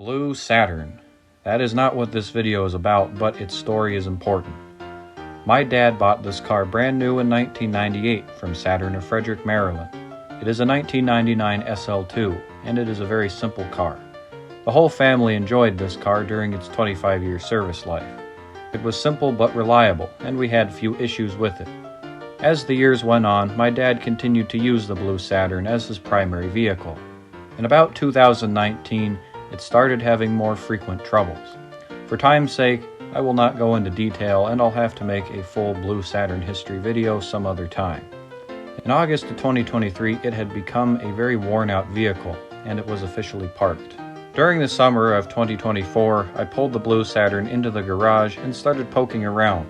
blue Saturn. That is not what this video is about, but its story is important. My dad bought this car brand new in 1998 from Saturn of Frederick, Maryland. It is a 1999 SL2, and it is a very simple car. The whole family enjoyed this car during its 25-year service life. It was simple but reliable, and we had few issues with it. As the years went on, my dad continued to use the blue Saturn as his primary vehicle. In about 2019, it started having more frequent troubles. For time's sake, I will not go into detail, and I'll have to make a full blue Saturn history video some other time. In August of 2023, it had become a very worn-out vehicle, and it was officially parked. During the summer of 2024, I pulled the blue Saturn into the garage and started poking around.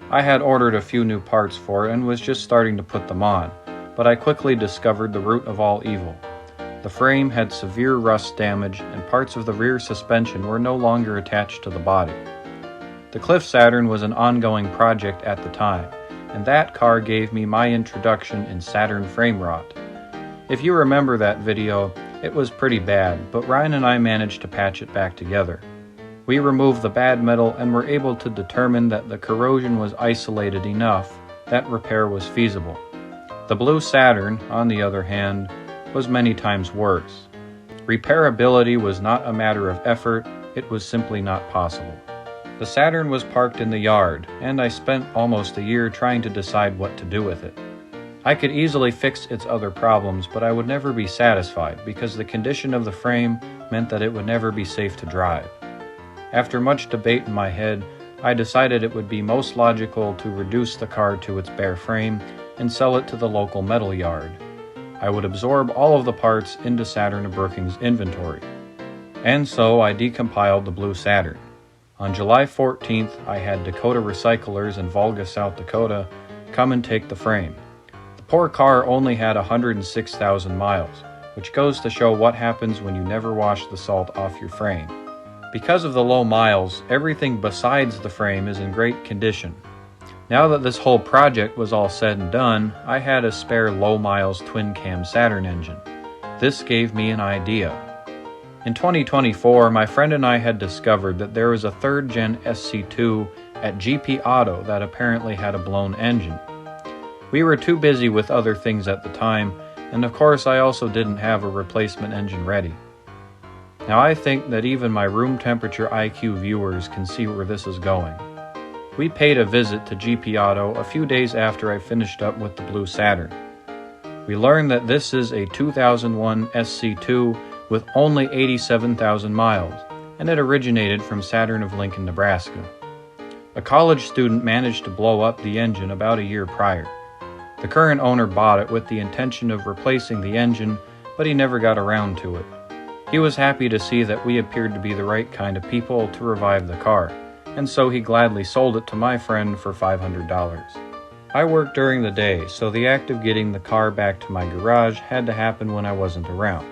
I had ordered a few new parts for it and was just starting to put them on, but I quickly discovered the root of all evil. The frame had severe rust damage, and parts of the rear suspension were no longer attached to the body. The Cliff Saturn was an ongoing project at the time, and that car gave me my introduction in Saturn frame rot. If you remember that video, it was pretty bad, but Ryan and I managed to patch it back together. We removed the bad metal and were able to determine that the corrosion was isolated enough that repair was feasible. The blue Saturn, on the other hand, was many times worse. Repairability was not a matter of effort, it was simply not possible. The Saturn was parked in the yard, and I spent almost a year trying to decide what to do with it. I could easily fix its other problems, but I would never be satisfied because the condition of the frame meant that it would never be safe to drive. After much debate in my head, I decided it would be most logical to reduce the car to its bare frame and sell it to the local metal yard. I would absorb all of the parts into Saturn of Brookings' inventory. And so I decompiled the blue Saturn. On July 14th, I had Dakota Recyclers in Volga, South Dakota, come and take the frame. The poor car only had 106,000 miles, which goes to show what happens when you never wash the salt off your frame. Because of the low miles, everything besides the frame is in great condition. Now that this whole project was all said and done, I had a spare low-miles twin-cam Saturn engine. This gave me an idea. In 2024, my friend and I had discovered that there was a third-gen SC2 at GP Auto that apparently had a blown engine. We were too busy with other things at the time, and of course I also didn't have a replacement engine ready. Now I think that even my room temperature IQ viewers can see where this is going. We paid a visit to GP Auto a few days after I finished up with the blue Saturn. We learned that this is a 2001 SC2 with only 87,000 miles, and it originated from Saturn of Lincoln, Nebraska. A college student managed to blow up the engine about a year prior. The current owner bought it with the intention of replacing the engine, but he never got around to it. He was happy to see that we appeared to be the right kind of people to revive the car, and so he gladly sold it to my friend for $500. I worked during the day, so the act of getting the car back to my garage had to happen when I wasn't around.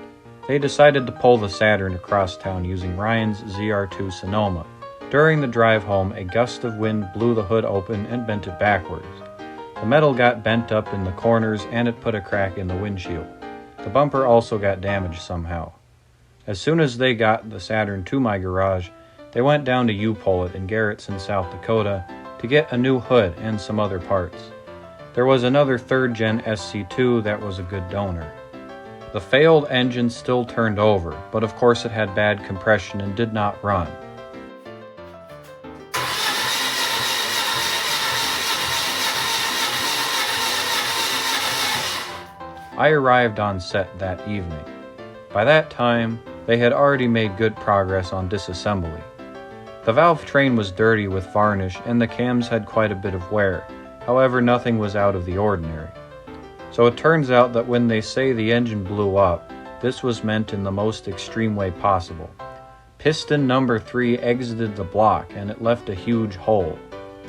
They decided to pull the Saturn across town using Ryan's ZR2 Sonoma. During the drive home, a gust of wind blew the hood open and bent it backwards. The metal got bent up in the corners and it put a crack in the windshield. The bumper also got damaged somehow. As soon as they got the Saturn to my garage, they went down to U-Pull-It in Garrettson, South Dakota to get a new hood and some other parts. There was another third-gen SC2 that was a good donor. The failed engine still turned over, but of course it had bad compression and did not run. I arrived on set that evening. By that time, they had already made good progress on disassembly. The valve train was dirty with varnish and the cams had quite a bit of wear, however nothing was out of the ordinary. So it turns out that when they say the engine blew up, this was meant in the most extreme way possible. Piston number 3 exited the block and it left a huge hole.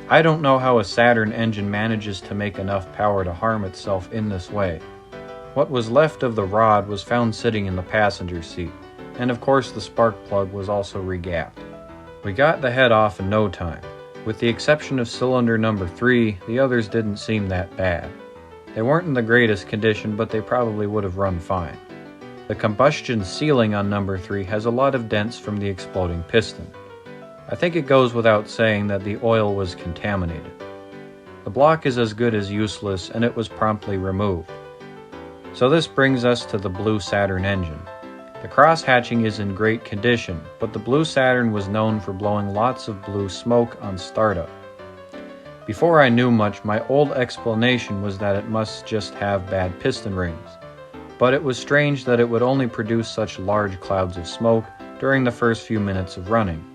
I don't know how a Saturn engine manages to make enough power to harm itself in this way. What was left of the rod was found sitting in the passenger seat, and of course the spark plug was also regapped. We got the head off in no time. With the exception of cylinder number 3, the others didn't seem that bad. They weren't in the greatest condition, but they probably would have run fine. The combustion sealing on number 3 has a lot of dents from the exploding piston. I think it goes without saying that the oil was contaminated. The block is as good as useless, and it was promptly removed. So this brings us to the Blue Saturn engine. The cross-hatching is in great condition, but the Blue Saturn was known for blowing lots of blue smoke on startup. Before I knew much, my old explanation was that it must just have bad piston rings. But it was strange that it would only produce such large clouds of smoke during the first few minutes of running.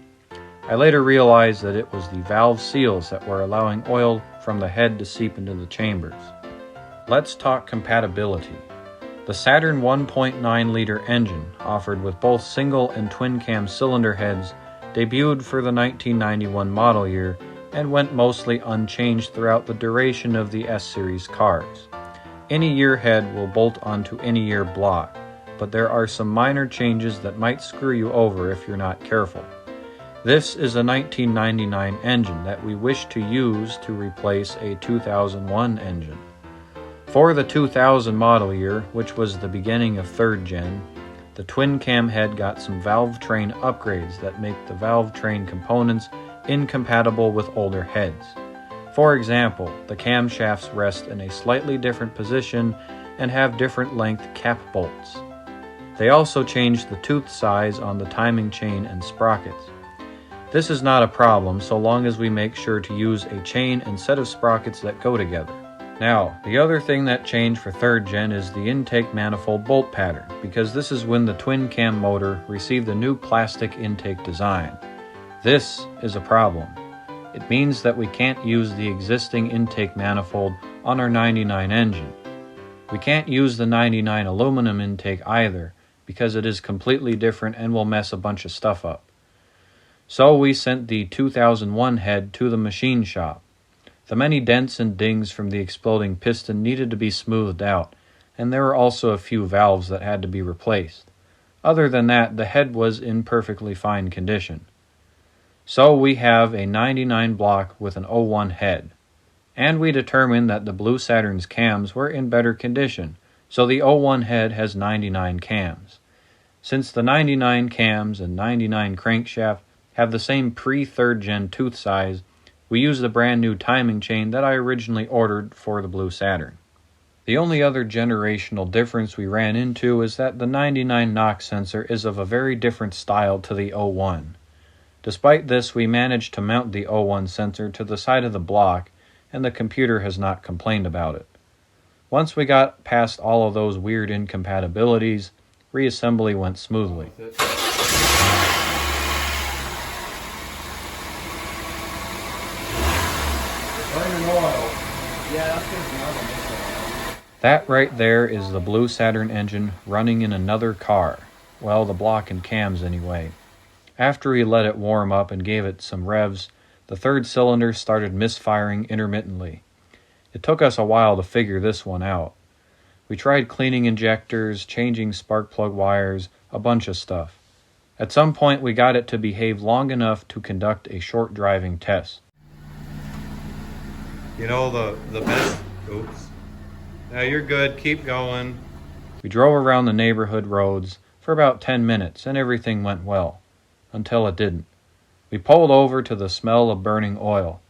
I later realized that it was the valve seals that were allowing oil from the head to seep into the chambers. Let's talk compatibility. The Saturn 1.9-liter engine, offered with both single and twin-cam cylinder heads, debuted for the 1991 model year and went mostly unchanged throughout the duration of the S-Series cars. Any year head will bolt onto any year block, but there are some minor changes that might screw you over if you're not careful. This is a 1999 engine that we wish to use to replace a 2001 engine. For the 2000 model year, which was the beginning of 3rd gen, the twin cam head got some valve train upgrades that make the valve train components incompatible with older heads. For example, the camshafts rest in a slightly different position and have different length cap bolts. They also changed the tooth size on the timing chain and sprockets. This is not a problem so long as we make sure to use a chain and set of sprockets that go together. Now, the other thing that changed for 3rd gen is the intake manifold bolt pattern, because this is when the twin cam motor received a new plastic intake design. This is a problem. It means that we can't use the existing intake manifold on our 99 engine. We can't use the 99 aluminum intake either, because it is completely different and will mess a bunch of stuff up. So we sent the 2001 head to the machine shop. The many dents and dings from the exploding piston needed to be smoothed out, and there were also a few valves that had to be replaced. Other than that, the head was in perfectly fine condition. So we have a 99 block with an 01 head. And we determined that the Blue Saturn's cams were in better condition, so the 01 head has 99 cams. Since the 99 cams and 99 crankshaft have the same pre-3rd gen tooth size, we used the brand new timing chain that I originally ordered for the Blue Saturn. The only other generational difference we ran into is that the 99 knock sensor is of a very different style to the 01. Despite this, we managed to mount the 01 sensor to the side of the block, and the computer has not complained about it. Once we got past all of those weird incompatibilities, reassembly went smoothly. That right there is the Blue Saturn engine running in another car. Well, the block and cams anyway. After we let it warm up and gave it some revs, the 3rd cylinder started misfiring intermittently. It took us a while to figure this one out. We tried cleaning injectors, changing spark plug wires, a bunch of stuff. At some point we got it to behave long enough to conduct a short driving test. You know the best... Oops. Now you're good, keep going. We drove around the neighborhood roads for about 10 minutes and everything went well. Until it didn't. We pulled over to the smell of burning oil.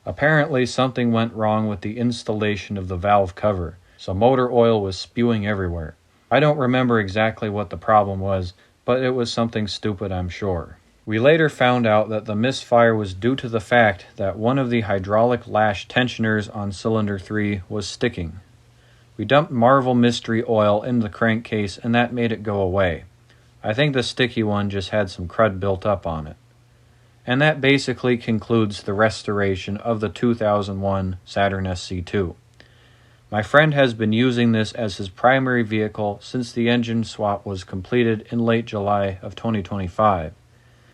Apparently something went wrong with the installation of the valve cover, so motor oil was spewing everywhere. I don't remember exactly what the problem was, but it was something stupid, I'm sure. We later found out that the misfire was due to the fact that one of the hydraulic lash tensioners on cylinder 3 was sticking. We dumped Marvel Mystery oil into the crankcase and that made it go away. I think the sticky one just had some crud built up on it. And that basically concludes the restoration of the 2001 Saturn SC2. My friend has been using this as his primary vehicle since the engine swap was completed in late July of 2025.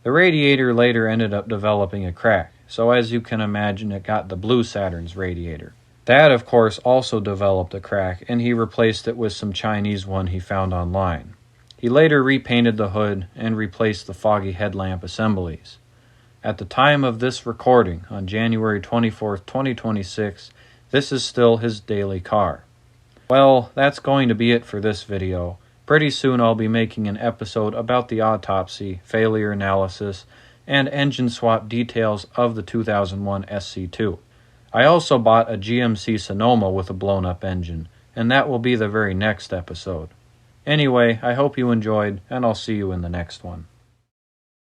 The radiator later ended up developing a crack, so as you can imagine it got the Blue Saturn's radiator. That of course also developed a crack and he replaced it with some Chinese one he found online. He later repainted the hood and replaced the foggy headlamp assemblies. At the time of this recording, on January 24, 2026, this is still his daily car. Well, that's going to be it for this video. Pretty soon I'll be making an episode about the autopsy, failure analysis, and engine swap details of the 2001 SC2. I also bought a GMC Sonoma with a blown-up engine, and that will be the very next episode. Anyway, I hope you enjoyed, and I'll see you in the next one.